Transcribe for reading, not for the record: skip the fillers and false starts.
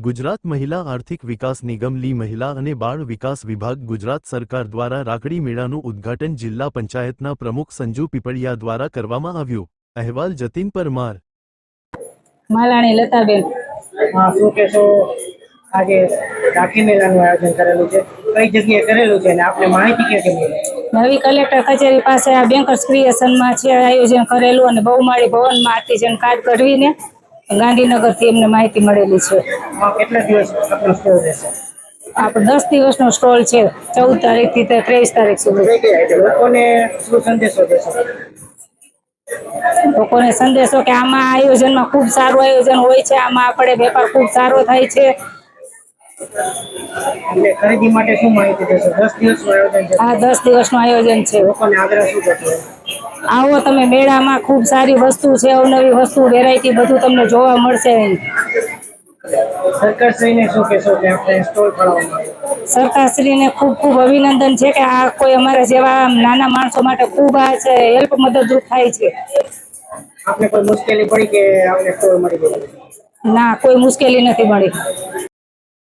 ગુજરાત મહિલા આર્થિક વિકાસ નિગમ લી મહિલા અને બાળ વિકાસ વિભાગ ગુજરાત સરકાર દ્વારા રાખડી મેળાનું ઉદ્ઘાટન જિલ્લા પંચાયતના પ્રમુખ સંજુ પીપળિયા દ્વારા કરવામાં આવ્યું। અહેવાલ જતીન પરમાર। માલાણી લતાબેન। શું કહેશો આજે રાખી મેળાનું આયોજન કરેલું છે, કઈ જગ્યાએ કરેલું છે અને આપને માહિતી ક્યાંથી મળી? નવી કલેક્ટર કચેરી પાસે આ બેંકર્સ ક્રિએશનમાં છે આયોજન કરેલું અને બહુમાળી ભવનમાં આર્ટિઝન કાર્ડ કઢવીને ગાંધીનગરથી એમને માહિતી મળેલી છે। કેટલા દિવસ આપનો સ્ટોલ રહેશે? આપણે 10 દિવસનો સ્ટોલ છે, 14 તારીખથી 23 તારીખ સુધી। લોકોને શું સંદેશો દેશો? લોકોને સંદેશો કે આમાં આયોજનમાં ખૂબ સારું આયોજન હોય છે, આમાં આપણે વેપાર ખૂબ સારો થાય છે। એટલે ખરીદી માટે શું માહિતી દેશો? 10 દિવસનું આયોજન છે। આ 10 દિવસનું આયોજન છે। લોકોને આગ્રહ શું કરશો? આવો તમે મેળામાં, ખૂબ સારી વસ્તુ છે, અવનવી વસ્તુ, વેરાયટી બધું તમને જોવા મળશે। સરકારશ્રીને શું કહેશો કે આપણે સ્ટોલ ખોલવામાં આવ્યો? સરકારશ્રીને ખૂબ ખૂબ અભિનંદન છે કે આ કોઈ અમારા જેવા નાના માણસો માટે ખૂબ આ છે હેલ્પ મદદરૂપ થાય છે। આપને કોઈ મુશ્કેલી પડી કે આપણે સ્ટોલ મળી ગયો? ના, કોઈ મુશ્કેલી નથી મળી।